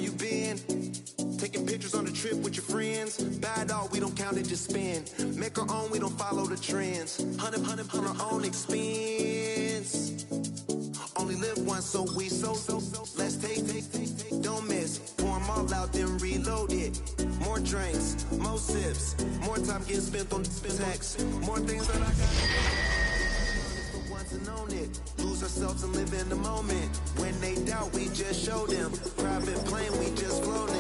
where you been? Taking pictures on the trip with your friends. Bad dog, we don't count it, just spend. Make our own, we don't follow the trends. Hundred on our own expense. Only live once, so let's take, don't miss. Pour 'em all out, then reload it. More drinks, more sips, more time getting spent on text. More things that I got for once and own it. Lose ourselves and live in the moment. When they doubt, we just show them. Private plane, we just floating.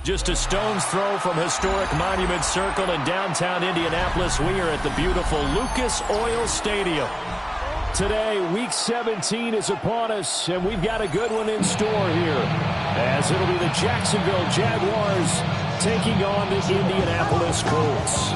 Just a stone's throw from historic Monument Circle in downtown Indianapolis. We are at the beautiful Lucas Oil Stadium. Today, Week 17 is upon us, and we've got a good one in store here, as it'll be the Jacksonville Jaguars taking on the Indianapolis Colts.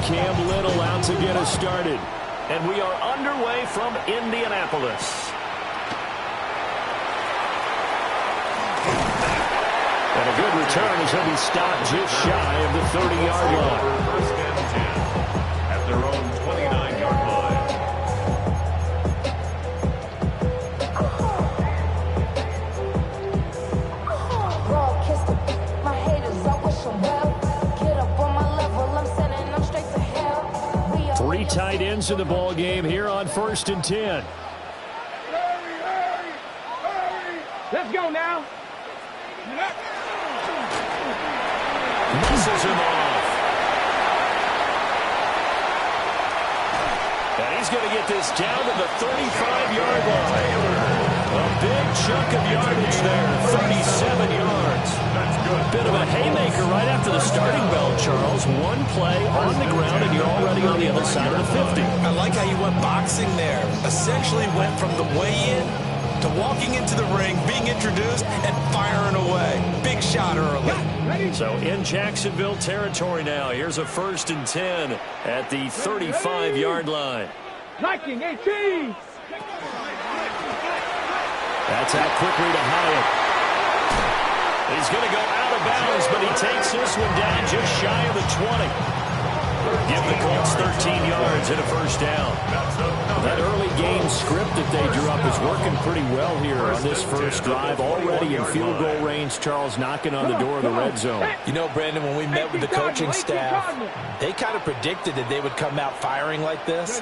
Cam Little out to get us started. And we are underway from Indianapolis. And a good return as he'll be stopped just shy of the 30-yard line. First and 10 at their own 29-yard line. Three tight ends in the ball game here on 1st and 10. Hurry! Let's go now. Misses him off. And he's going to get this down to the 35-yard line. A big chunk of yardage there, 37 yards. That's good. Bit of a haymaker right after the starting bell, Charles. One play on the ground, and you're already on the other side of the 50. I like how you went boxing there. Essentially went from the weigh-in to walking into the ring, being introduced, and firing away. Big shot early. So in Jacksonville territory now. Here's a 1st and 10 at the 35-yard line. Liking 18. That's out quickly to Hyatt. He's going to go out of bounds, but he takes this one down just shy of the 20. Give the Colts 13 yards and a first down. That early game script that they drew up is working pretty well here on this first drive. Already in field goal range, Charles knocking on the door of the red zone. You know, Brandon, when we met with the coaching staff, they kind of predicted that they would come out firing like this.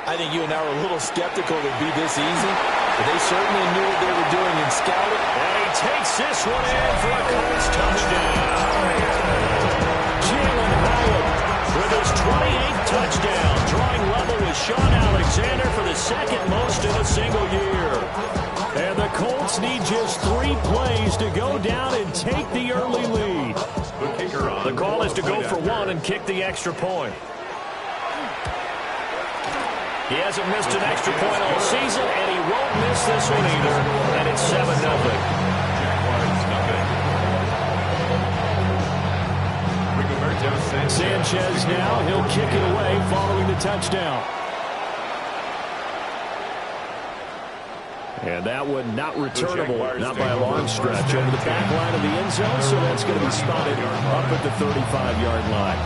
I think you and I were a little skeptical it would be this easy, but they certainly knew what they were doing in scouting. And he takes this one in for a Colts touchdown. Jalen Hyatt with his 28th touchdown, drawing level with Sean Alexander for the second most in a single year. And the Colts need just 3 plays to go down and take the early lead. The call is to go for 1 and kick the extra point. He hasn't missed an extra point all season, and he won't miss this one either. And it's 7-0. Sanchez now, he'll kick it away following the touchdown. And that one not returnable, not by a long stretch, over the back line of the end zone, so that's going to be spotted up at the 35-yard line.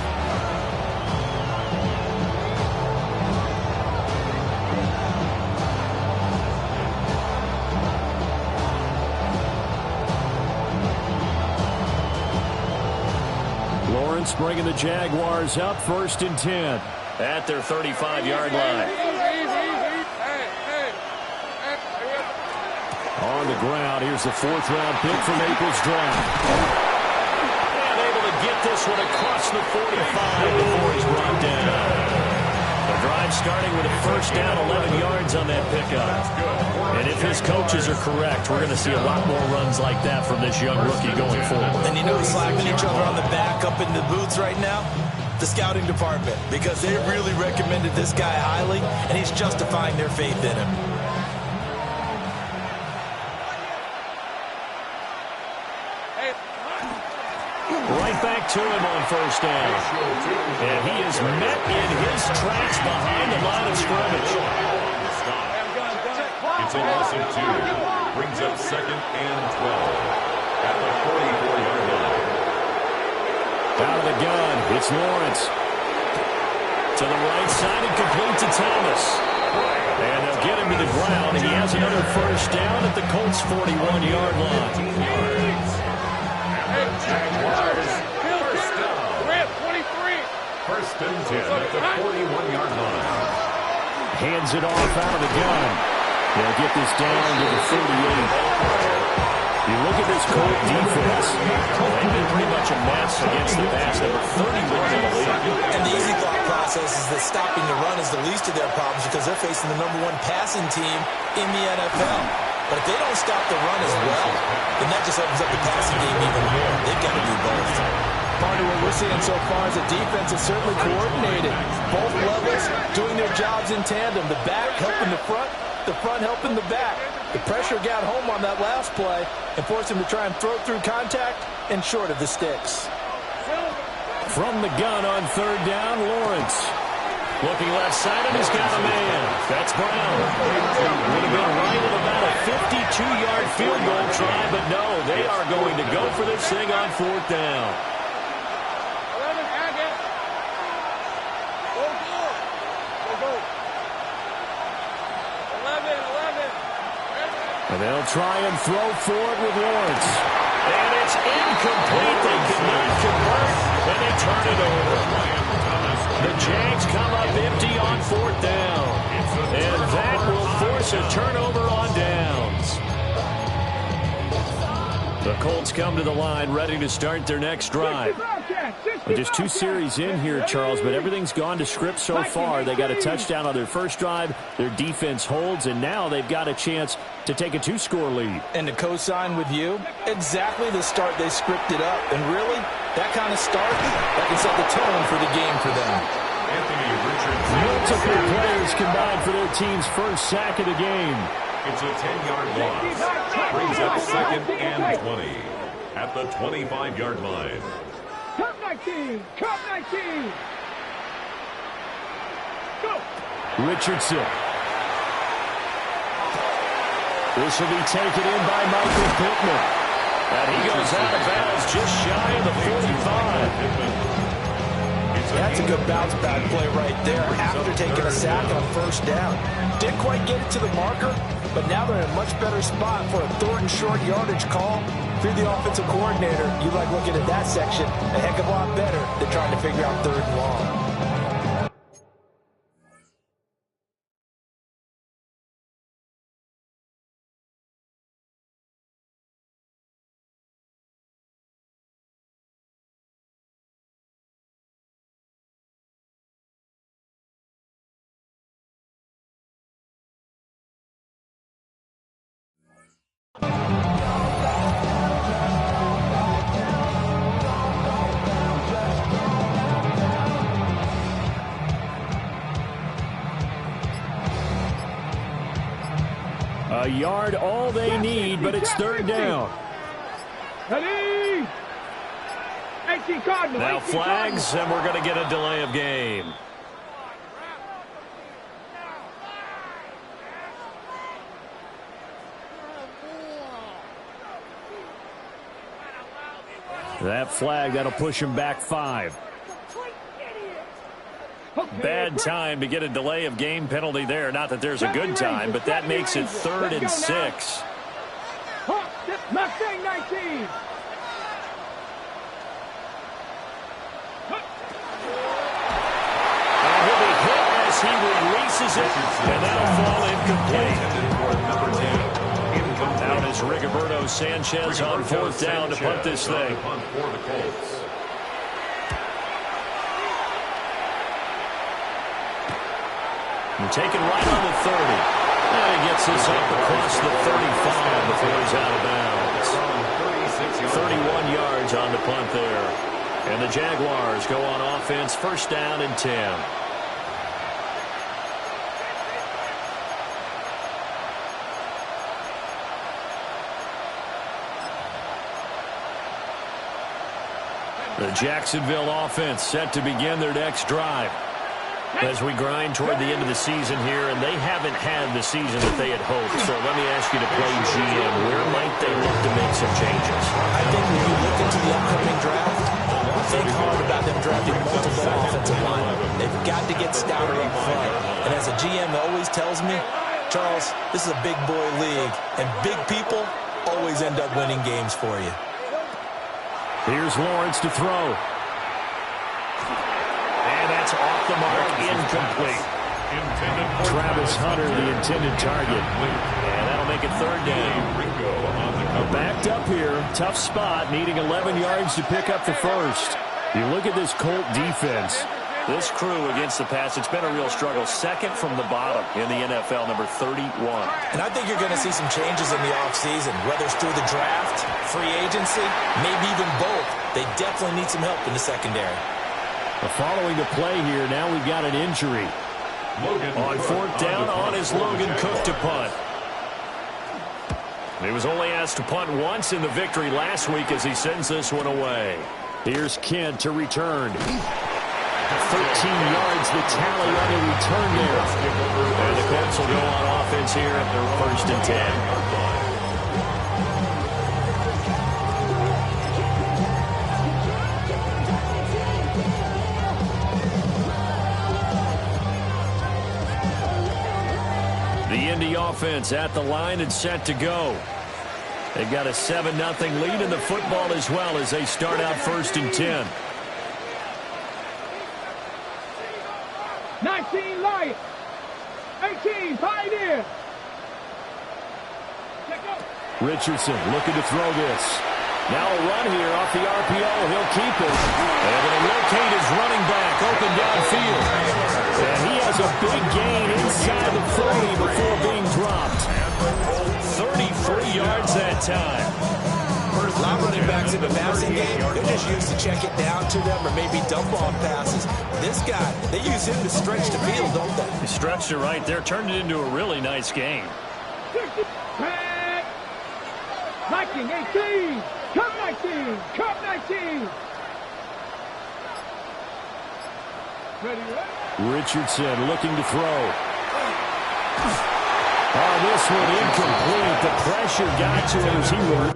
Lawrence bringing the Jaguars up 1st and 10 at their 35-yard line. On the ground, here's the 4th-round pick from Naples draft. And able to get this one across the 45 before he's brought down. The drive starting with a first down, 11 yards on that pickup. And if his coaches are correct, we're going to see a lot more runs like that from this young rookie going forward. And you know, slapping each other on the back up in the booths right now? The scouting department, because they really recommended this guy highly, and he's justifying their faith in him. Right back to him on first down. And he is met in his tracks behind the line of scrimmage. It's a loss of 2. Brings up 2nd and 12 at the 44-yard line. Out of the gun, it's Lawrence. To the right side and complete to Thomas. And they'll get him to the ground. He has another first down at the Colts' 41-yard line. Jaguars, first down. 1st and 10 at the 41-yard line. Hands it off out of the gun. They'll get this down to the 38. You look at this Colt defense. They've been pretty much a mess against the pass. They were 31 in the league. And the easy thought process is that stopping the run is the least of their problems because they're facing the #1 passing team in the NFL. But if they don't stop the run as well, then that just opens up the passing game even more. They've got to do both. Part of what we're seeing so far is the defense is certainly coordinated. Both levels doing their jobs in tandem. The back helping the front helping the back. The pressure got home on that last play and forced him to try and throw through contact and short of the sticks. From the gun on 3rd down, Lawrence. Looking left side, and he's got a man. That's Brown. Would have been right at about a 52-yard field goal try, but no, they are going to go for this thing on 4th down. And they'll try and throw for it with Lawrence. And it's incomplete. They could not convert, and they turn it over. The Jags come up empty on 4th down. And that will force a turnover on downs. The Colts come to the line ready to start their next drive. Well, just 2 series in here, Charles, but everything's gone to script so far. They got a touchdown on their first drive. Their defense holds, and now they've got a chance to take a 2-score lead. And to co-sign with you, exactly the start they scripted up. And really, that kind of start, that can set the tone for the game for them. Anthony Richardson. Multiple players combined for their team's first sack of the game. It's a 10-yard loss. Brings up 2nd and 20 at the 25-yard line. Cup 19! Cup 19! Go! Richardson. This will be taken in by Michael Pittman. And he goes out of bounds just shy of the 45. That's a good bounce back play right there after taking a sack on first down. Didn't quite get it to the marker, but now they're in a much better spot for a 3rd and short yardage call. If you're the offensive coordinator, you like looking at that section a heck of a lot better than trying to figure out 3rd and long. A yard all they need, but it's 3rd down. Ready? 18 Cardinals. Now flags, and we're going to get a delay of game. That flag, that'll push him back 5. Bad time to get a delay of game penalty there. Not that there's a good time, but that makes it 3rd and 6. Mustang 19. And he'll be hit as he releases it, and that'll fall incomplete. Number 10. Now Roberto Sanchez on fourth down to punt this thing. And taken right on the 30. And he gets this up across the 35 before he's out of bounds. 31 yards on the punt there. And the Jaguars go on offense, first down and 10. The Jacksonville offense set to begin their next drive as we grind toward the end of the season here, and they haven't had the season that they had hoped. So let me ask you to play GM. Where might they look to make some changes? I think when you look into the upcoming draft, think hard about them drafting multiple offensive linemen. They've got to get stouter up front. And as a GM always tells me, Charles, this is a big boy league, and big people always end up winning games for you. Here's Lawrence to throw. And that's off the mark, incomplete. Travis Hunter, the intended target. And that'll make it third down. Backed up here, tough spot, needing 11 yards to pick up the first. You look at this Colt defense. This crew against the pass, it's been a real struggle. Second from the bottom in the NFL, number 31. And I think you're going to see some changes in the offseason, whether it's through the draft, free agency, maybe even both. They definitely need some help in the secondary. Following the play here, now we've got an injury. On fourth down, on is Logan Cook to punt. He was only asked to punt once in the victory last week as he sends this one away. Here's Kent to return. 13 yards, the tally on the return there. And the Colts will go on offense here at their first and 10. The Indy offense at the line and set to go. They've got a 7-0 lead in the football as well as they start out first and 10. 19 Lions. 18 Pioneer. Richardson looking to throw this. Now a run here off the RPO. He'll keep it. And they'll locate his running back open downfield. And he has a big gain inside the 30 before being dropped. 33 yards that time. A lot of running backs in the passing game, they're just used to check it down to them or maybe dump off passes. This guy, they use him to stretch the field, don't they? He stretched it right there, turned it into a really nice game. 19, 18, come 19, come 19. Richardson looking to throw. Oh, this one incomplete. The pressure got to him as he were.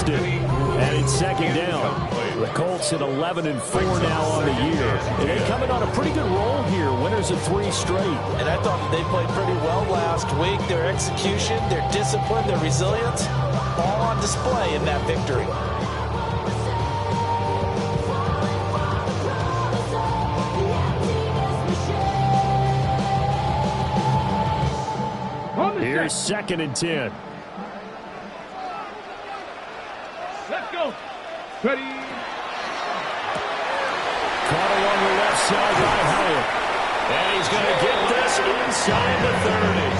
And it's second down. The Colts hit 11-4 now on the year. And they coming on a pretty good roll here. Winners of 3 straight. And I thought that they played pretty well last week. Their execution, their discipline, their resilience, all on display in that victory. Here's second and 10. Let's go. Ready. Caught along the left side by Hyatt. And he's going to get this inside the 30.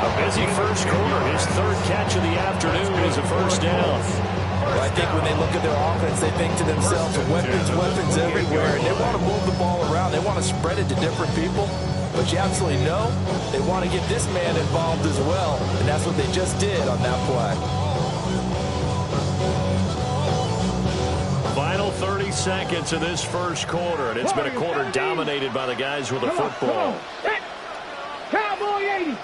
A busy first quarter. His third catch of the afternoon is a first down. Well, I think when they look at their offense, they think to themselves, weapons everywhere, and they want to move the want to spread it to different people, but you absolutely know they want to get this man involved as well, and that's what they just did on that play. Final 30 seconds of this first quarter, and it's been a quarter dominated by the guys with the football. Cowboy 80.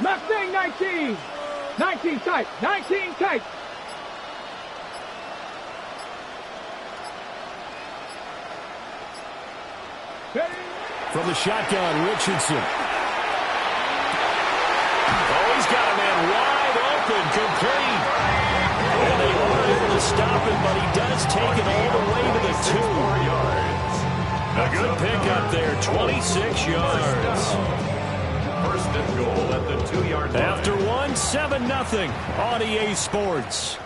Mustang 19. 19 tight. 19 tight. From the shotgun, Richardson. Oh, he's got a man wide open, complete. And they were able to stop him, but he does take it all the way to the 2. A good pickup there, 26 yards. First and goal at the 2-yard line. After 1, 7-0 on EA Sports.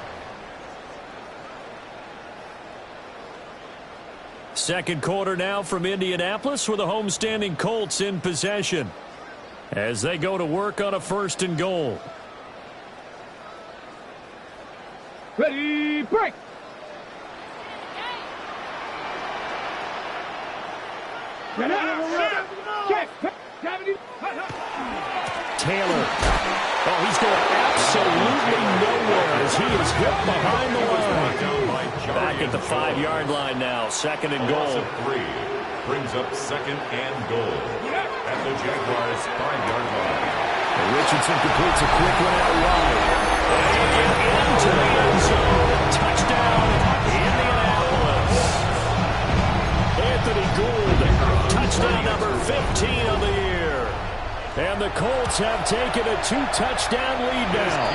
Second quarter now from Indianapolis with the homestanding Colts in possession as they go to work on a first and goal. Ready, break. Check. Taylor. Oh, he's going absolutely nowhere as he is hit behind the line. Back at the 5-yard line now. Second and goal. 3 brings up second and goal at the Jaguars' 5-yard line. And Richardson completes a quick one out wide. And they get into the end zone. Touchdown, Indianapolis. Anthony Gould, touchdown number 15 of the year. And the Colts have taken a 2-touchdown lead now.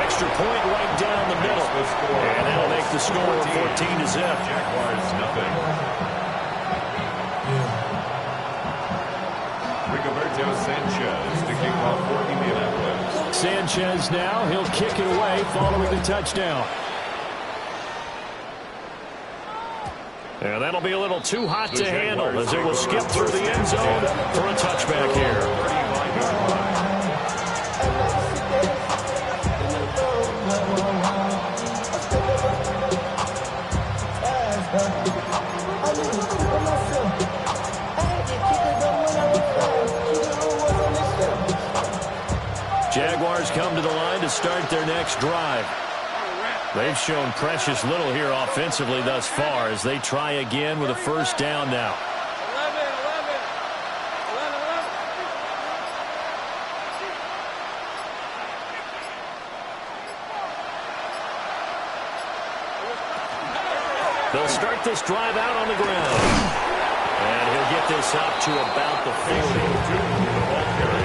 Extra point right down the middle. And that'll make the score 14-0. Jaguars nothing. Rigoberto Sanchez to kick off for Indianapolis. Sanchez now, he'll kick it away following the touchdown. And that'll be a little too hot to handle as it will skip through the end zone for a touchback here. Jaguars come to the line to start their next drive. They've shown precious little here offensively thus far as they try again with a first down now. 11. They'll start this drive out on the ground. And he'll get this up to about the 40.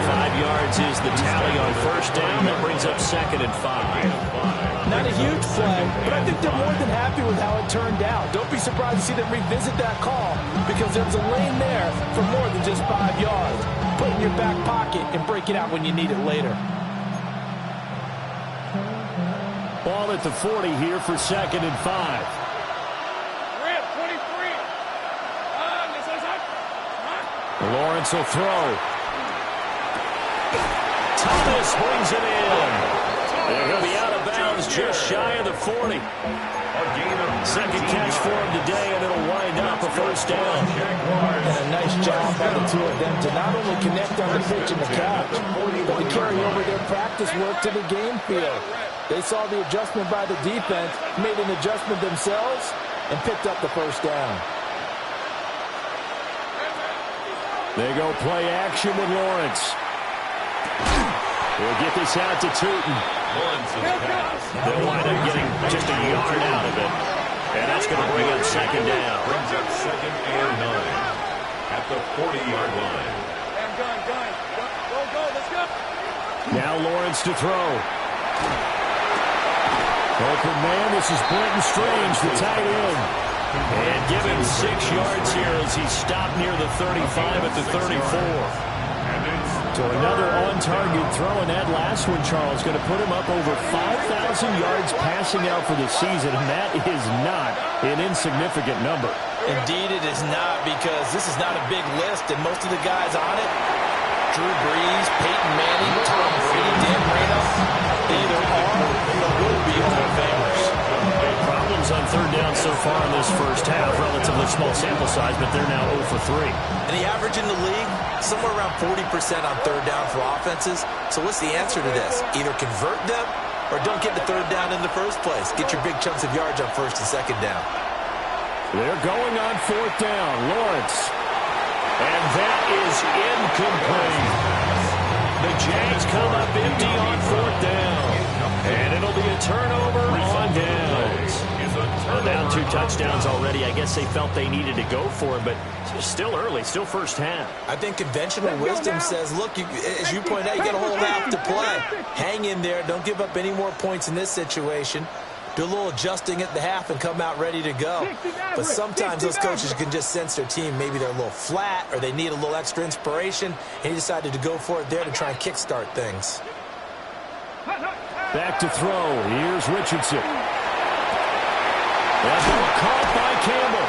5 yards is the tally on first down. That brings up second and 5. Not a huge play, but I think they're more than happy with how it turned out. Don't be surprised to see them revisit that call because there's a lane there for more than just 5 yards. Put it in your back pocket and break it out when you need it later. Ball at the 40 here for second and 5. Lawrence will throw. Thomas brings it in. They're going to be out of bounds just shy of the 40. Second catch for him today, and it'll wind up a first down. And a nice job by the two of them to not only connect on the pitch and the catch, but to carry over their practice work to the game field. They saw the adjustment by the defense, made an adjustment themselves, and picked up the first down. They go play action with Lawrence. We'll get this out to Tootin. They'll wind up getting just a yard out of it. And that's going to bring up second down. Brings up second and 9 at the 40-yard line. Let's go. Now Lawrence to throw. Open man, this is Brenton Strange, the tight end. And give him 6 yards here as he's stopped near the 35 at the 34. So another on-target throw in that last one, Charles, going to put him up over 5,000 yards passing out for the season, and that is not an insignificant number. Indeed it is not, because this is not a big list, and most of the guys on it, Drew Brees, Peyton Manning, Tom Brady, Dan Marino, they either are or will be Hall of Famers. Problems on third down so far in this first half. Relatively small sample size, but they're now 0 for 3. And the average in the league, somewhere around 40% on third down for offenses. So what's the answer to this? Either convert them or don't get the third down in the first place. Get your big chunks of yards on first and second down. They're going on fourth down. Lawrence. And that is incomplete. The Jags come up empty on fourth down. And it'll be a turnover on downs. Well, down 2 touchdowns already. I guess they felt they needed to go for it, but still early, still first half. I think conventional wisdom says, look, as you point out, you got a whole half to play. Hang in there. Don't give up any more points in this situation. Do a little adjusting at the half and come out ready to go. But sometimes those coaches can just sense their team. Maybe they're a little flat or they need a little extra inspiration, and he decided to go for it there to try and kickstart things. Back to throw. Here's Richardson. That's caught by Campbell.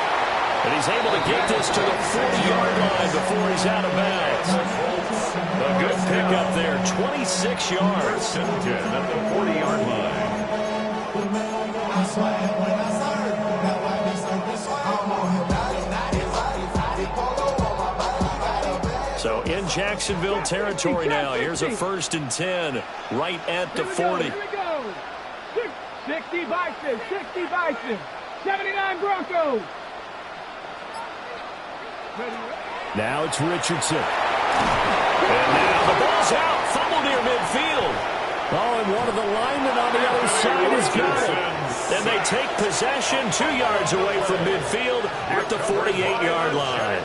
And he's able to get this to the 40-yard line before he's out of bounds. A good pickup there, 26 yards. First and 10 at the 40-yard line. So in Jacksonville territory now. Here's a first and 10 right at the 40. Here we go. 60 Bison, 60 Bison, 79 Broncos. Now it's Richardson. And now the ball's out. Fumble near midfield. Oh, and one of the linemen on the other side has got it. Then they take possession 2 yards away from midfield at the 48-yard line.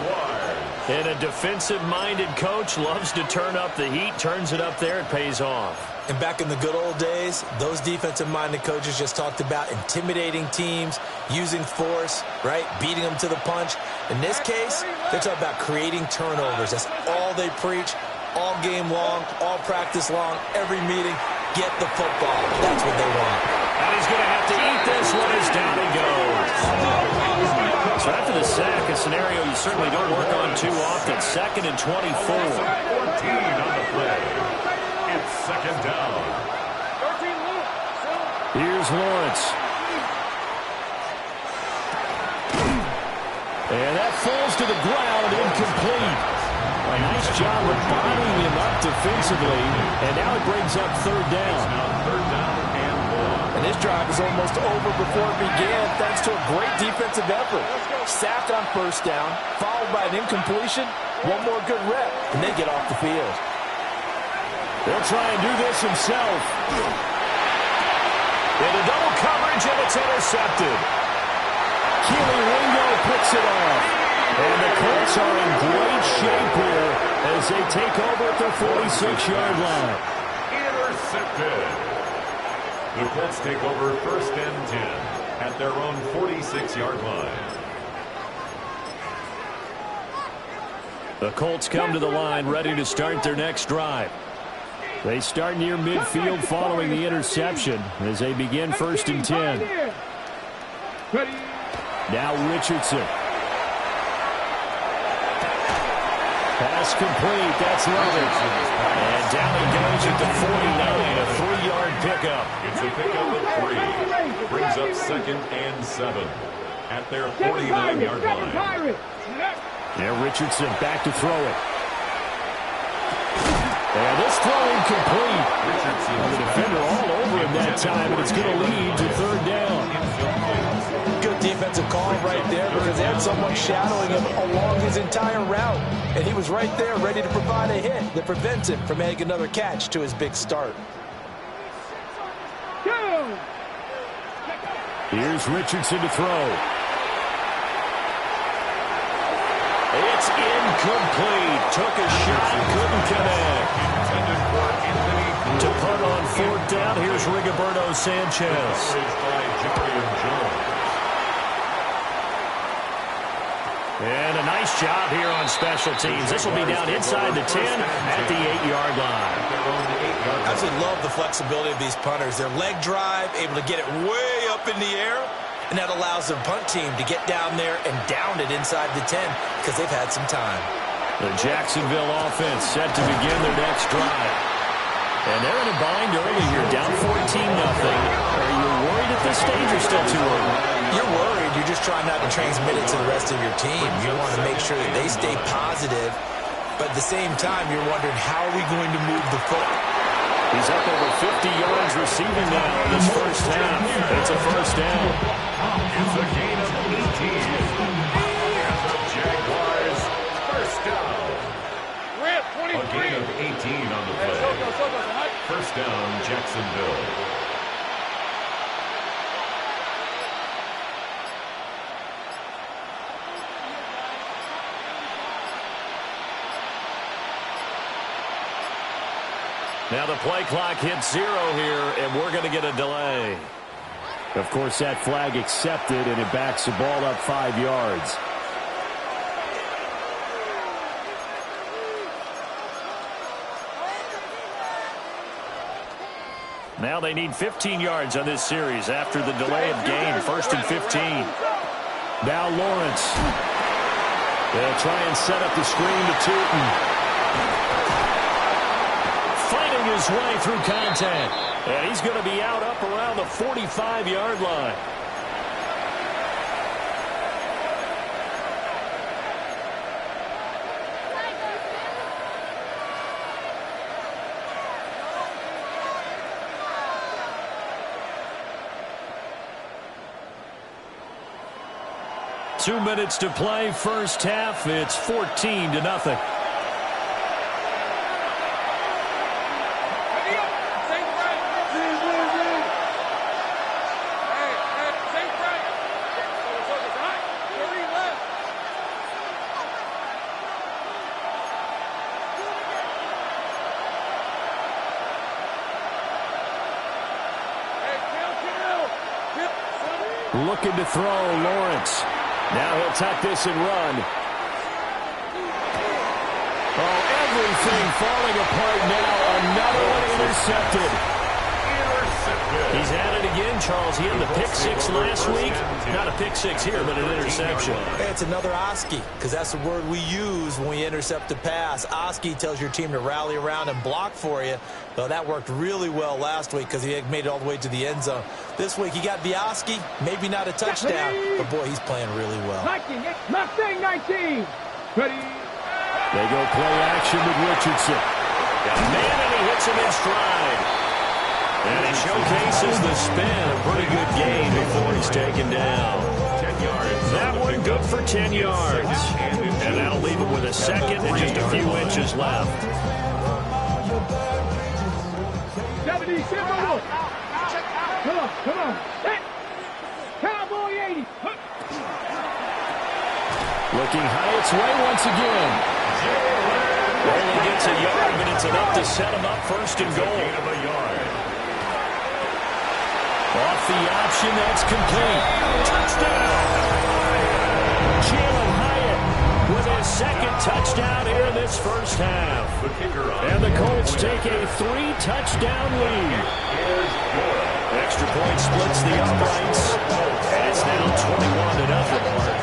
And a defensive-minded coach loves to turn up the heat, turns it up there, it pays off. And back in the good old days, those defensive-minded coaches just talked about intimidating teams, using force, right, beating them to the punch. In this case, they're talking about creating turnovers. That's all they preach, all game long, all practice long, every meeting. Get the football. That's what they want. And he's going to have to eat this one as down he goes. So after the sack, a scenario you certainly don't work on too often. 2nd and 24. 14 on the play. It's second down. Here's Lawrence. And that falls to the ground, incomplete. A nice job of bodying him up defensively. And now it brings up third down. Third down and 1. And this drive is almost over before it began, thanks to a great defensive effort. Sack on first down, followed by an incompletion, one more good rep, and they get off the field. They'll try and do this himself. Into double coverage, and it's intercepted. Keely Ringo picks it off. And the Colts are in great shape here as they take over at their 46-yard line. Intercepted. The Colts take over first and 10 at their own 46-yard line. The Colts come to the line ready to start their next drive. They start near midfield following the interception as they begin first and 10. Now Richardson. Pass complete. That's Leonard. And down he goes at the 49, a 3-yard pickup. It's a pickup of 3. Brings up second and 7 at their 49-yard line. Now Richardson back to throw it. And this throw incomplete. The defender all over him that time, and it's going to lead to third down. Good defensive call right there because they had someone shadowing him along his entire route. And he was right there ready to provide a hit that prevents him from making another catch to his big start. Here's Richardson to throw. It's incomplete. Took a shot, couldn't connect. To punt on fourth down, here's Rigoberto Sanchez. And a nice job here on special teams. This will be down inside the 10 at the 8-yard line. I absolutely love the flexibility of these punters. Their leg drive, able to get it way up in the air, and that allows their punt team to get down there and down it inside the 10 because they've had some time. The Jacksonville offense set to begin their next drive. And they're in a bind early here, down 14-0. Are you worried at this stage or still too early? You're worried. You're just trying not to transmit it to the rest of your team. You want to make sure that they stay positive, but at the same time, you're wondering, how are we going to move the football? He's up over 50 yards receiving now in this first half. It's a first down. It's a gain of 18. And the Jaguars first down. A gain of 18 on the play. First down, Jacksonville. Now the play clock hits 0 here, and we're going to get a delay. Of course, that flag accepted, and it backs the ball up 5 yards. Now they need 15 yards on this series after the delay of game. First and 15. Now Lawrence. They'll try and set up the screen to Tootin. Fighting his way through contact. And he's going to be out up around the 45-yard line. Two minutes to play, first half. It's 14-0. Looking to throw, Lawrence. Now he'll tuck this and run. Oh, everything falling apart now. Another one intercepted. He's at it again, Charles. He had the pick six last week. Not a pick six here, but an interception. It's another Oski, because that's the word we use when we intercept a pass. Oski tells your team to rally around and block for you. Well, that worked really well last week because he made it all the way to the end zone. This week he got the Oski, maybe not a touchdown, but boy, he's playing really well. Mustang 19. Ready. They go play action with Richardson. Got a man, and he hits him in stride. And he showcases the spin. A pretty good gain before he's taken down. 10 yards. That one good for 10 yards. And that'll leave it with a second and just a few inches left. 70, simple. Come on. Set. Cowboy 80. Looking high its way once again. Only gets a yard, but it's enough to set him up first and goal. Off the option, that's complete. Touchdown! Jalen Hyatt with his second touchdown here in this first half. And the Colts take a 3-touchdown lead. Extra point splits the uprights. And it's now 21-0.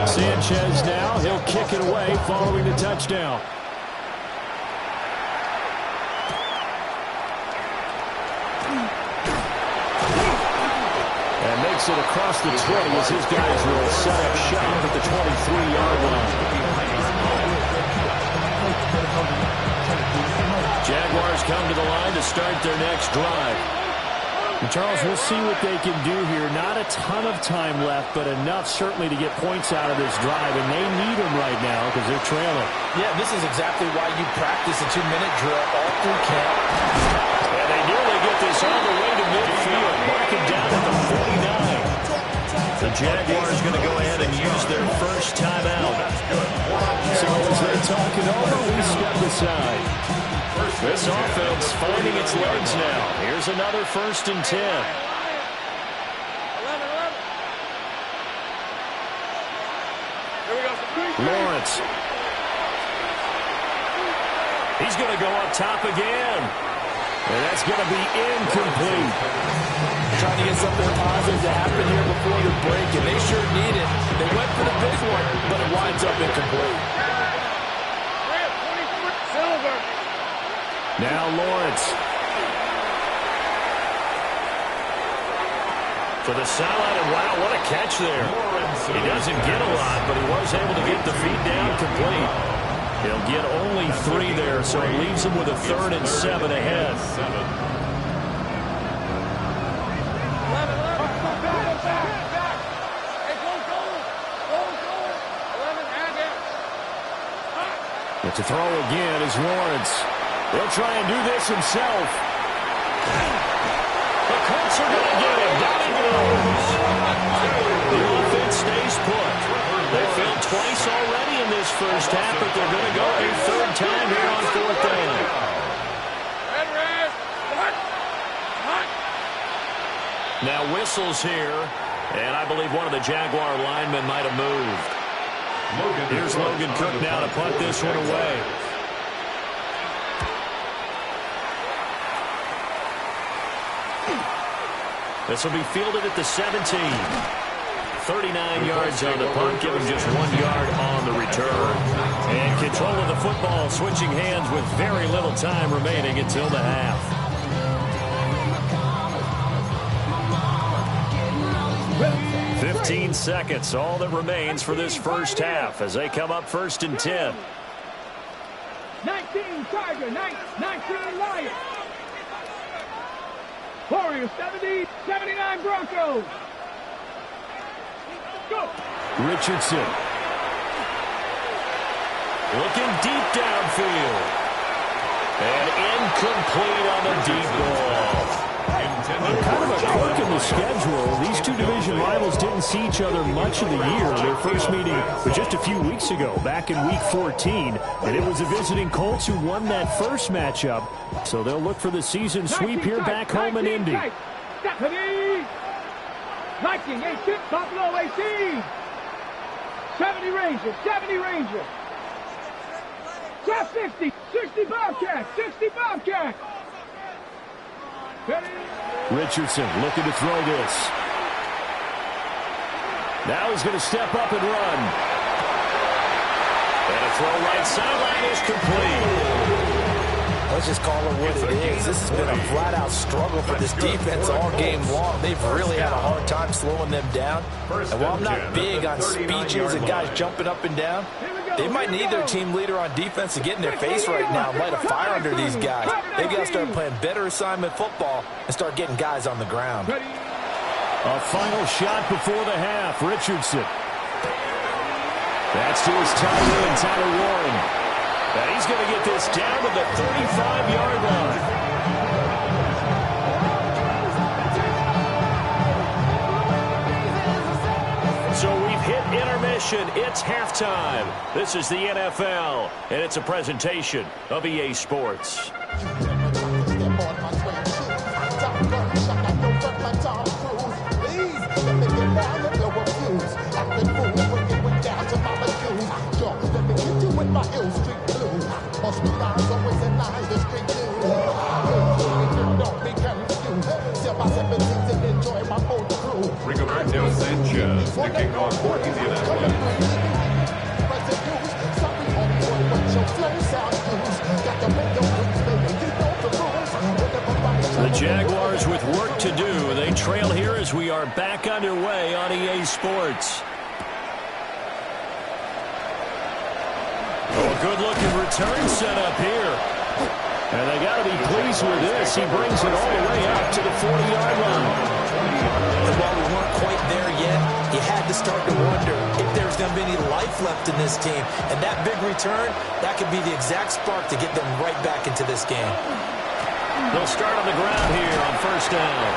Sanchez now, he'll kick it away following the touchdown. And makes it across the 20 as his guys will set up shop at the 23-yard line. Jaguars come to the line to start their next drive. And Charles, we'll see what they can do here. Not a ton of time left, but enough certainly to get points out of this drive, and they need them right now because they're trailing. Yeah, this is exactly why you practice a 2-minute drill all through camp. And they nearly get this all the way to midfield, marking down at the 49. The Jaguars going to go ahead and use their first timeout. So as they talk it over, we step aside. This offense finding its legs now. Here's another 1st and 10. Lawrence. He's going to go up top again. And that's going to be incomplete. Trying to get something positive to happen here before the break, and they sure need it. They went for the big one, but it winds up incomplete. Now Lawrence. To the sideline, and wow, what a catch there. He doesn't get a lot, but he was able to get the feet down complete. He'll get only 3 there, so it leaves him with a 3rd and 7 ahead. But to throw again is Lawrence. He'll try and do this himself. The Colts are going to get him. Down he goes. The offense stays put. They failed twice already in this first half, but they're going to go a 3rd time here on 4th down. Now whistles here, and I believe one of the Jaguar linemen might have moved. Here's Logan Cook now to punt this one away. This will be fielded at the 17. 39 yards on the punt, giving just 1 yard on the return. And control of the football, switching hands with very little time remaining until the half. 15 seconds, all that remains for this first half as they come up 1st and 10. 19 Tiger, 19 Lion. Warriors 70, 79 Broncos. Go. Richardson. Looking deep downfield. And incomplete on the deep ball. Kind of a quirk in the schedule. These two division rivals didn't see each other much of the year. Their first meeting was just a few weeks ago, back in Week 14. And it was the visiting Colts who won that first matchup. So they'll look for the season sweep here back home in Indy. 19, 18, Buffalo 18. 70 Rangers, 70 Rangers. 60, 60 Bobcats, 60 Bobcats. Richardson looking to throw this. Now he's going to step up and run. And a throw right sideline is complete. Let's just call it what it is. This has been a flat-out struggle for this defense all game long. They've really had a hard time slowing them down. And while I'm not big on speeches and guys jumping up and down, they might need their team leader on defense to get in their face right now and light a fire under these guys. They've got to start playing better assignment football and start getting guys on the ground. A final shot before the half. Richardson. That's to his tight end, Tyler Warren. And he's going to get this down to the 35-yard line. So we've hit intermission. It's halftime. This is the NFL, and it's a presentation of EA Sports. Rigoberto Sanchez kicking off for Indianapolis. The Jaguars with work to do. They trail here as we are back underway on EA Sports. Oh, good-looking return set up here. And they got to be pleased with this. He brings it all the way up to the 40-yard line. And while we weren't quite there yet, you had to start to wonder if there's going to be any life left in this team. And that big return, that could be the exact spark to get them right back into this game. They'll start on the ground here on 1st down.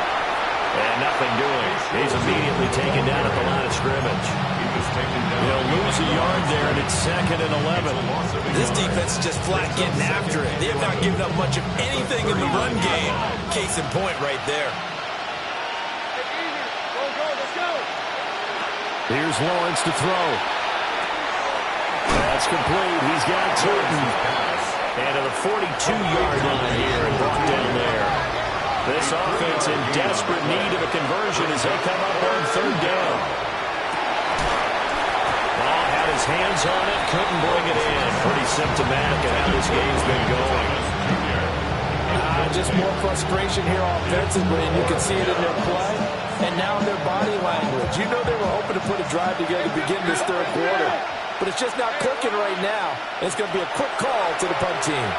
And nothing doing. He's immediately taken down at the line of scrimmage. He'll lose a yard there, and it's 2nd and 11. This defense is just flat getting after it. They have not given up much of anything in the run game. Case in point right there. Here's Lawrence to throw. That's complete. He's got Turton. And to the 42-yard line here and brought down there. This offense in desperate need of a conversion as they come up on third down. Ball had his hands on it, couldn't bring it in. Pretty symptomatic of how this game's been going. Just more frustration here offensively, and you can see it in their play. And now in their body language. You know they were hoping to put a drive together to begin this third quarter. But it's just not clicking right now. It's going to be a quick call to the punt team.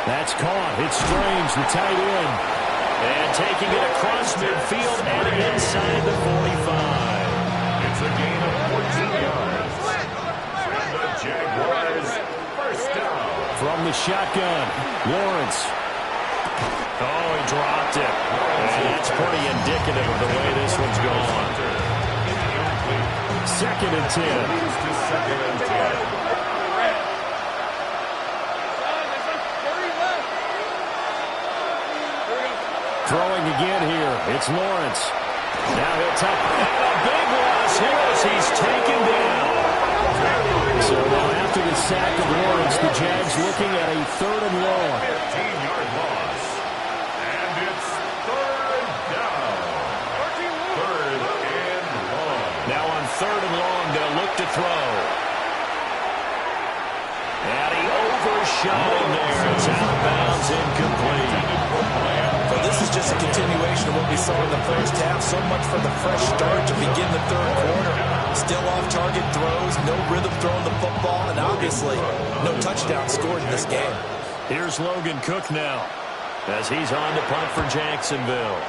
That's caught. It's Strange, the tight end. And taking it across midfield and inside the 45. It's a gain of 14 yards. And the Jaguars first down. From the shotgun, Lawrence. Oh, he dropped it. And that's pretty indicative of the way this one's gone. Second and 10. Second and 10. Throwing again here. It's Lawrence. Now he'll tuck. And a big loss here as he's taken down. So now after the sack of Lawrence, the Jags looking at a third and long. 15-yard loss. And it's third down. Third and long. Now on third and long, they'll look to throw. And he overshot him there. It's out of bounds, incomplete. Well, this is just a continuation of what we saw in the first half. So much for the fresh start to begin the third quarter. Still off-target throws, no rhythm throwing the football, and obviously no touchdown scored in this game. Here's Logan Cook now as he's on to punt for Jacksonville.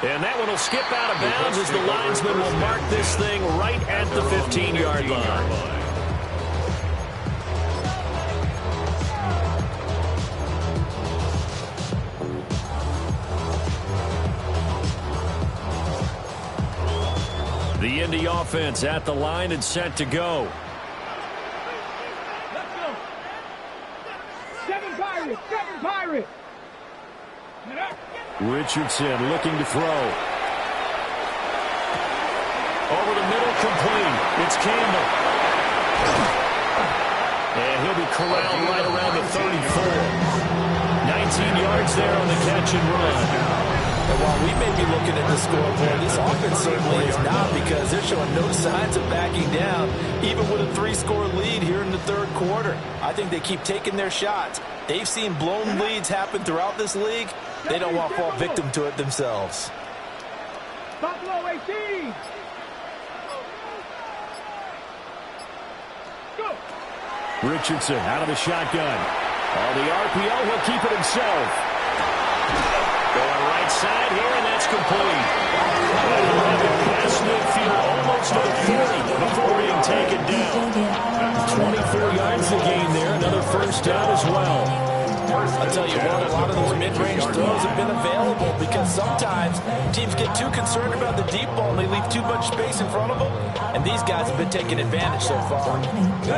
And that one will skip out of bounds as the linesman will mark this thing right at the 15-yard line. The Indy offense at the line and set to go. Let's go. Seven Pirates. Richardson looking to throw. Over the middle, complete. It's Campbell. And he'll be corralled right around the 34. 19 yards there on the catch and run. And while we may be looking at the scoreboard, this offense certainly is not, because they're showing no signs of backing down, even with a 3-score lead here in the third quarter. I think they keep taking their shots. They've seen blown leads happen throughout this league. They don't want to fall victim to it themselves. Buffalo 18. Go. Richardson out of the shotgun. On the RPO, he'll keep it himself. Going right side here, and that's complete. He'll have it past midfield almost to the 40 before being taken down. 24 yards to gain there. Another first down as well. I'll tell you what, a lot of those mid-range throws have been available because sometimes teams get too concerned about the deep ball and they leave too much space in front of them. And these guys have been taking advantage so far.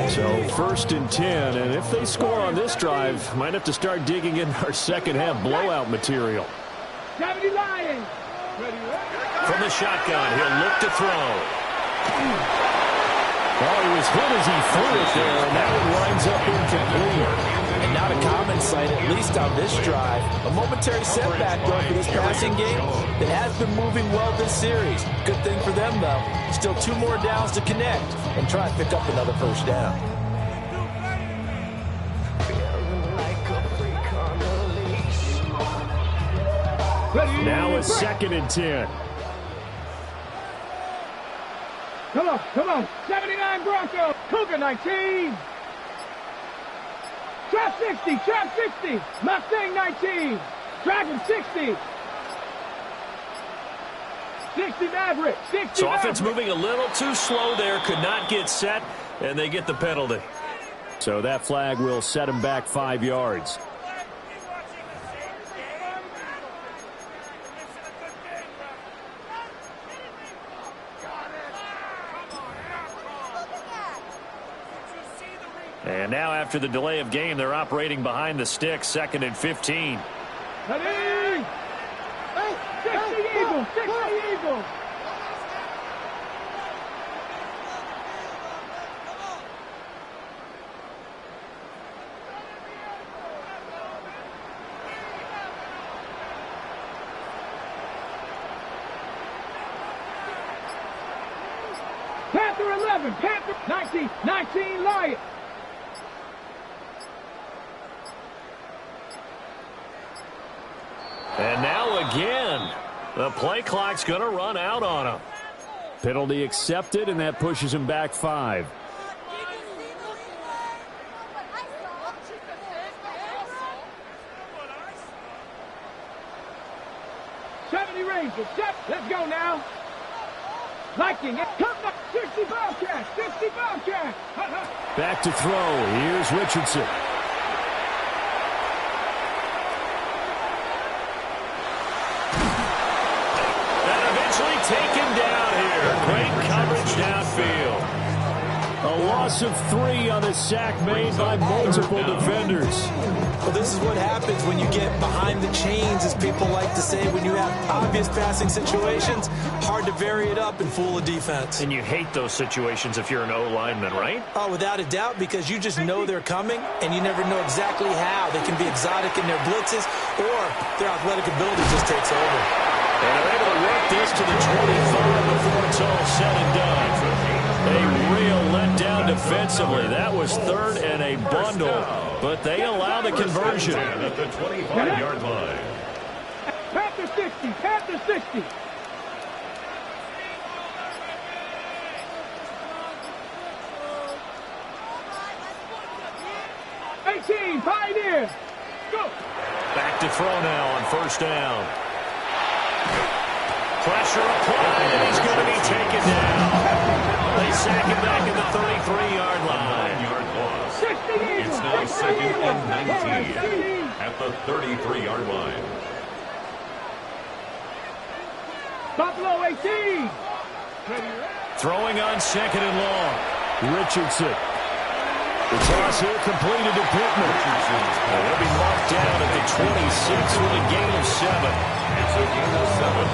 So first and 10, and if they score on this drive, might have to start digging in our second half blowout material. 70 Lions. From the shotgun, he'll look to throw. Oh, he was hit as he threw it there, and that one winds up incomplete. And not a common sight, at least on this drive. A momentary setback, though, for this passing game that has been moving well this series. Good thing for them, though. Still 2 more downs to connect and try to pick up another first down. Now it's second and 10. Come on. 79 Broncos. Cougar 19. Trap 60. Mustang 19. Dragon 60. 60 Maverick. 60 So Maverick. offense moving a little too slow there. Could not get set, and they get the penalty. So that flag will set him back 5 yards. And now after the delay of game, they're operating behind the sticks, second and 15. Ready? 60 Eagles. Panther 11, Panther 19 Lion. And now again, the play clock's going to run out on him. Penalty accepted, and that pushes him back 5. Let's go now. Liking it. Come back. 60 Bobcats. 60 Bobcats. Back to throw. Here's Richardson. And eventually taken down here. Great coverage downfield. A loss of 3 on a sack made by multiple defenders. Well, this is what happens when you get behind the chains, as people like to say. When you have obvious passing situations, hard to vary it up and fool a defense. And you hate those situations if you're an O-lineman, right? Oh, without a doubt, because you just know they're coming, and you never know exactly how. They can be exotic in their blitzes, or their athletic ability just takes over. And they're able to work this to the 25 before it's all said and done. A real letdown defensively. That was 3rd and a bundle, but they allow the conversion. At the 25-yard line. Panther 60. Panther 60. Pioneer. Go. Back to throw now on 1st down. Pressure applied, and he's going to be taken down. They sack him back at the 33-yard line. 9-yard loss. It's now 2nd and 19 at the 33-yard line. Buffalo 18. Throwing on 2nd and long. Richardson. The toss here completed to Pittman. They'll be marked down at the 26 with a gain of 7. It's a gain of 7.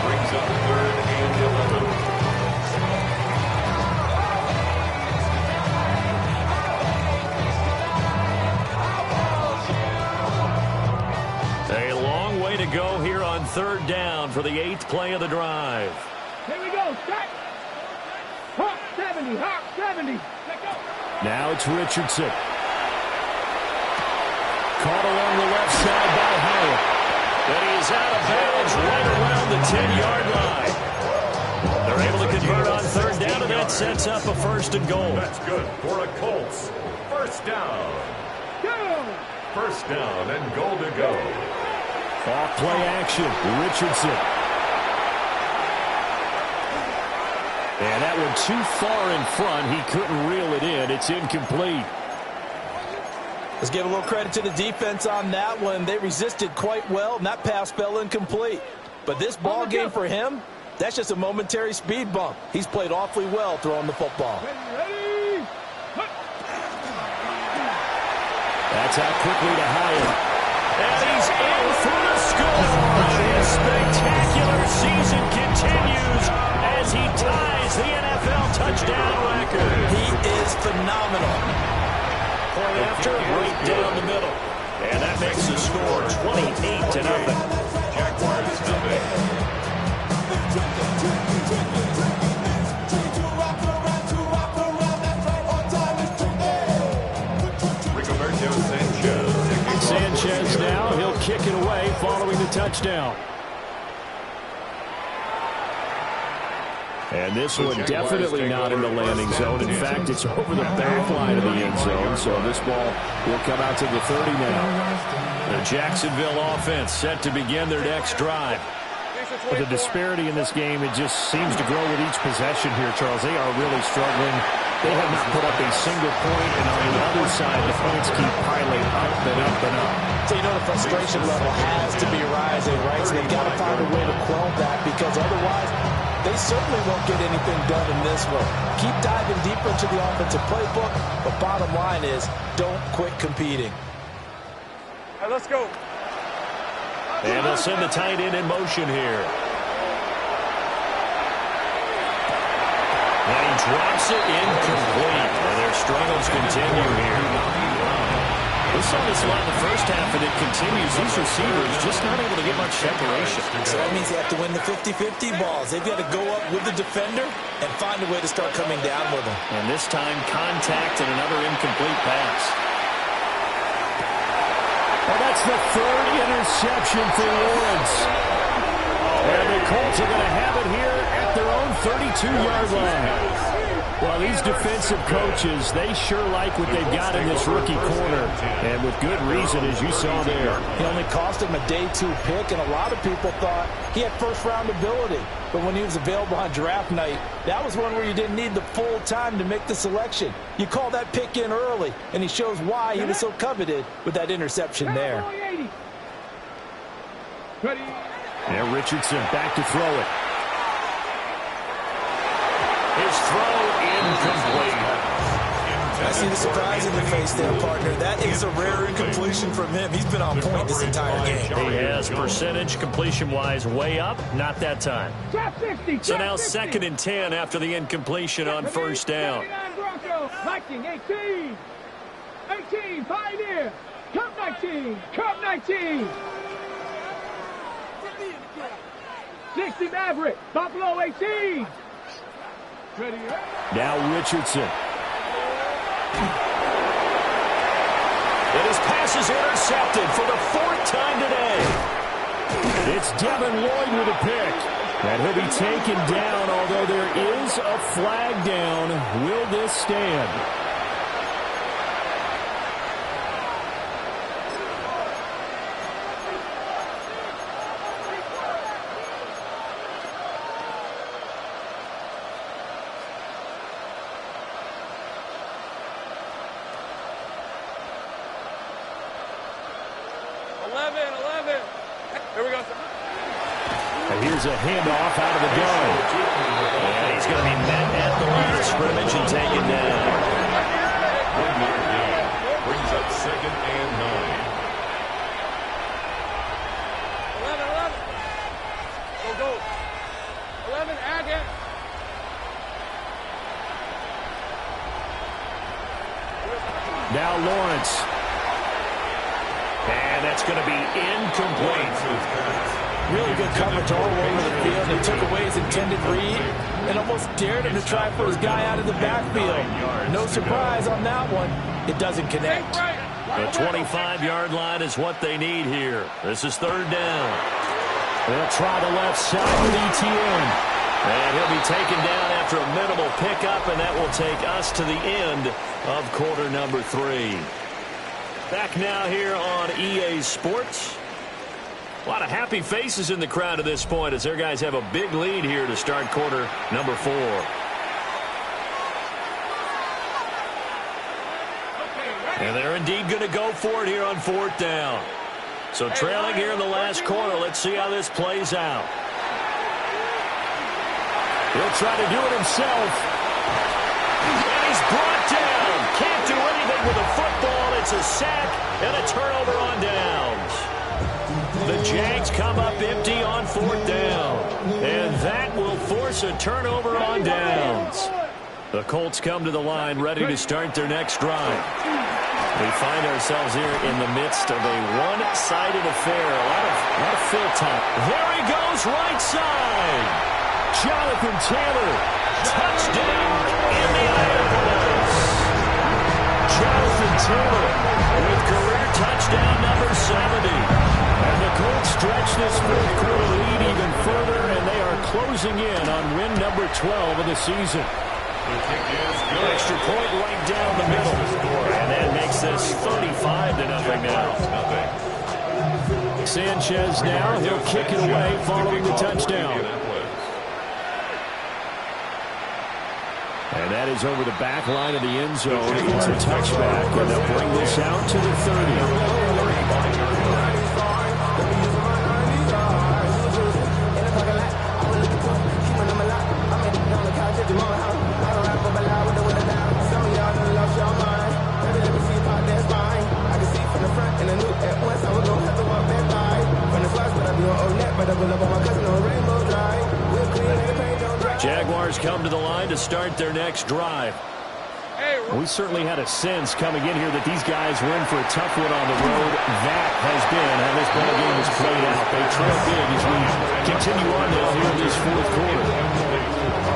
Brings up 3rd and 11. A long way to go here on 3rd down for the 8th play of the drive. Here we go. Set. Hawk 70. Hawk 70. Let go. Now it's Richardson. Caught along the left side by Howard. But he's out of bounds right around the 10-yard line. They're able to convert on 3rd down, and that sets up a 1st and goal. That's good for a Colts. 1st down. Go. 1st down and goal to go. Off play action. Richardson. And that one too far in front. He couldn't reel it in. It's incomplete. Let's give a little credit to the defense on that one. They resisted quite well, and that pass fell incomplete. But this ball game for him, that's just a momentary speed bump. He's played awfully well throwing the football. Ready. That's out quickly to Howard. And he's in for the score. His spectacular season continues as he ties the NFL touchdown record. He is phenomenal. Point after, right down the middle. And that makes the score 28-0. Jaguars nothing. Sanchez now, he'll kick it away following the touchdown. And this one definitely not in the landing zone. In fact, it's over the back line of the end zone, so this ball will come out to the 30 now. The Jacksonville offense set to begin their next drive. But the disparity in this game, it just seems to grow with each possession here, Charles. They are really struggling. They have not put up a single point, and on the other side, the points keep piling up and up and up. So you know the frustration level has to be rising, right? So they've got to find a way to quell that, because otherwise they certainly won't get anything done in this one. Keep diving deeper into the offensive playbook, but bottom line is don't quit competing. All right, let's go. And they'll send the tight end in motion here. And he drops it incomplete. And their struggles continue here. We saw this a lot in the first half, and it continues. These receivers just not able to get much separation. So that means they have to win the 50-50 balls. They've got to go up with the defender and find a way to start coming down with them. And this time, contact and another incomplete pass. And that's the third interception for Lawrence. And the Colts are going to have it here at their own 32-yard line. Well, these defensive coaches, they sure like what they've got in this rookie corner. And with good reason, as you saw there. He only cost him a day 2 pick, and a lot of people thought he had first-round ability. But when he was available on draft night, that was one where you didn't need the full time to make the selection. You call that pick in early, and he shows why he was so coveted with that interception there. And Richardson back to throw it. His throw incomplete. I see the surprise in your face there, partner. That is a rare incompletion from him. He's been on point this entire game. He has percentage completion-wise way up. Not that time. So now 2nd and 10 after the incompletion on first down. 18, 18, Pioneer, Cup 19, Cup 19. 60 Maverick, Buffalo 18. Ready, now Richardson. And his pass is intercepted for the 4th time today. It's Devin Lloyd with a pick. And he'll be taken down, although there is a flag down. Will this stand? Here's a handoff out of the gun. And he's going to be met at the line of scrimmage and taken down. 1 yard gain. Brings up 2nd and 9. 11. Go. 11, Agate. Now Lawrence. And that's going to be incomplete. Really good coverage all over the field. They took away his intended read and almost dared him to try for his guy out of the backfield. No surprise on that one. It doesn't connect. The 25-yard line is what they need here. This is 3rd down. They'll try the left side with ETN. And he'll be taken down after a minimal pickup, and that will take us to the end of quarter number 3. Back now here on EA Sports. A lot of happy faces in the crowd at this point as their guys have a big lead here to start quarter number 4. And they're indeed going to go for it here on 4th down. So trailing here in the last quarter, let's see how this plays out. He'll try to do it himself. And he's brought down. Can't do anything with a football. It's a sack and a turnover on downs. The Jags come up empty on 4th down. And that will force a turnover on downs. The Colts come to the line ready to start their next drive. We find ourselves here in the midst of a one-sided affair. A lot of fill time. There he goes, right side. Jonathan Taylor. Touchdown, Indianapolis. Jonathan Taylor With career touchdown number 70. And the Colts stretch this 4th quarter lead even further, and they are closing in on win number 12 of the season. Extra point right down the middle. And that makes this 35-0 now. Sanchez now, he'll kick it away following the touchdown. And that is over the back line of the end zone. It's a touchback, and they'll bring this out to the 30. Jaguars come to the line to start their next drive. We certainly had a sense coming in here that these guys were in for a tough one on the road. That has been how this ball game has played out. They trail big as we continue on now here in this fourth quarter.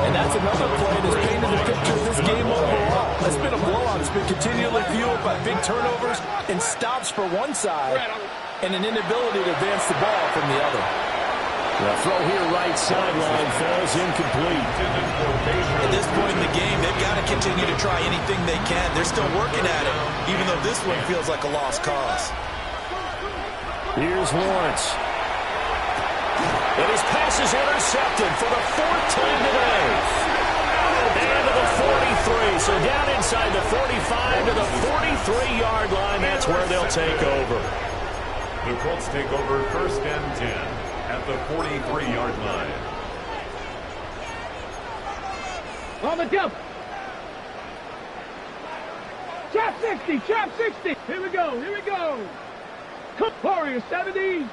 And that's another play that's painted the picture of this game overall. It's been a blowout. It's been continually fueled by big turnovers and stops for one side and an inability to advance the ball from the other. The throw here right sideline falls incomplete. At this point in the game, they've got to continue to try anything they can. They're still working at it, even though this one feels like a lost cause. Here's Lawrence. And his pass is intercepted for the fourth time today. And to the 43. So down inside the 45 to the 43-yard line. That's where they'll take over. The Colts take over 1st and 10 at the 43-yard line. On the jump. Trap 60, trap 60. Here we go, here we go. Come, Warriors 70.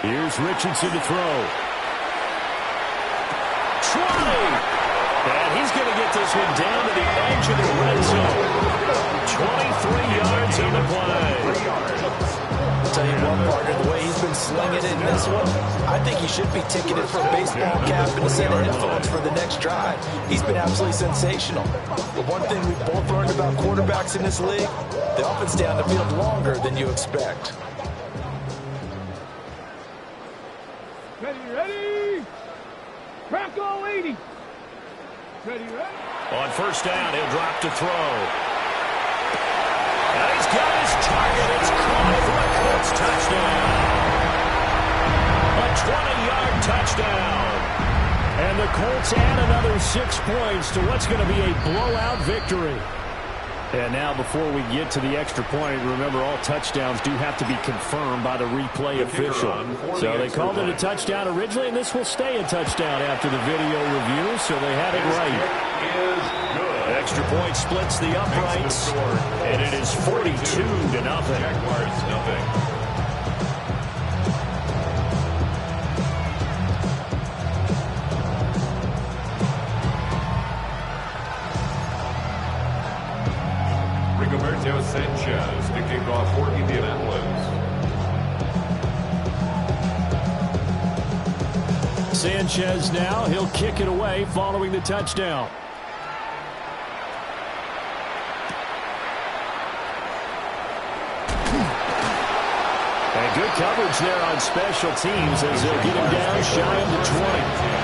Here's Richardson to throw. Trying. And he's going to get this one down to the edge of the red zone. 23 yards on the play. I'll tell you one, partner, the way he's been slinging it in this one, I think he should be ticketed for a baseball cap and a set of headphones for the next drive. He's been absolutely sensational. But one thing we've both learned about quarterbacks in this league, they often stay on the field longer than you expect. Ready. Bronco 80. Ready. On 1st down, he'll drop to throw. And he's got his target. It's caught for a Colts touchdown. A 20-yard touchdown. And the Colts add another 6 points to what's going to be a blowout victory. And now before we get to the extra point, remember all touchdowns do have to be confirmed by the replay official. So they called it a touchdown originally, and this will stay a touchdown after the video review, so they had it right. Extra point splits the uprights, and it is 42-0. Jaguars nothing. Sanchez to kick off for Indianapolis. Sanchez now, he'll kick it away following the touchdown. And good coverage there on special teams as they'll get him down shy of the 20.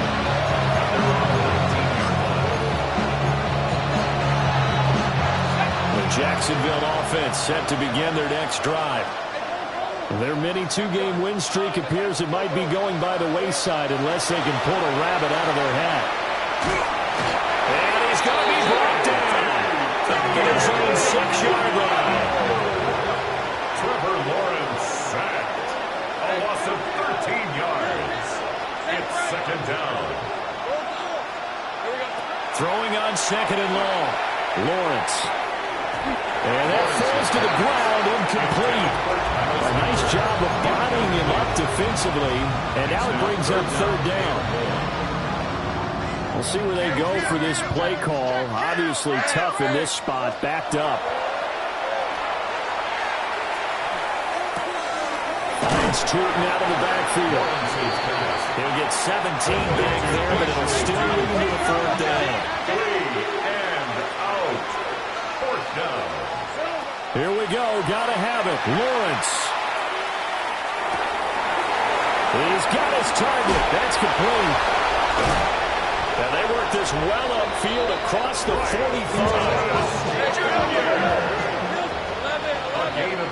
Jacksonville offense set to begin their next drive. Their mini two-game win streak appears it might be going by the wayside unless they can pull a rabbit out of their hat. And he's going to be brought down. Back at his own 6-yard line. Trevor Lawrence sacked. A loss of 13 yards. It's 2nd down. Throwing on 2nd and long. Lawrence. And that falls to the ground, incomplete. A nice job of bodying him up defensively, and now it brings up 3rd down. We'll see where they go for this play call. Obviously tough in this spot, backed up. Finds Tootin out of the backfield. He'll get 17 back there, but it'll still lead to a 4th down. 3 and out. 4th down. Here we go. Gotta have it. Lawrence. He's got his target. That's complete. And they work this well upfield across the 45. A gain of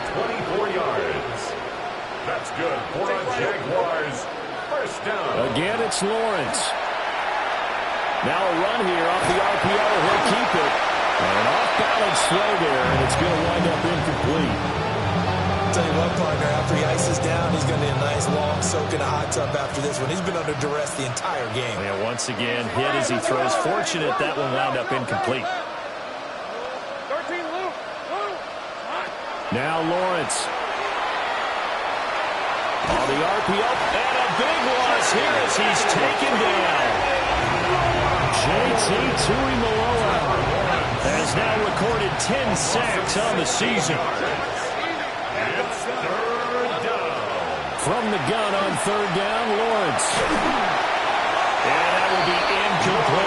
24 yards. That's good for a Jaguars 1st down. Again, it's Lawrence. Now a run here off the RPO. He'll keep it. An off-balance throw there, and it's going to wind up incomplete. I'll tell you what, partner, after he ices down, he's going to need a nice long soak in a hot tub after this one. He's been under duress the entire game. Yeah, once again, hit as he throws. Fortunate that one wound up incomplete. 13, Luke. Now Lawrence. On the RPO, and a big loss here as he's taken down. JT Tuimoloau has now recorded 10 sacks on the season. It's third down. From the gun on third down, Lawrence. And that will be incomplete.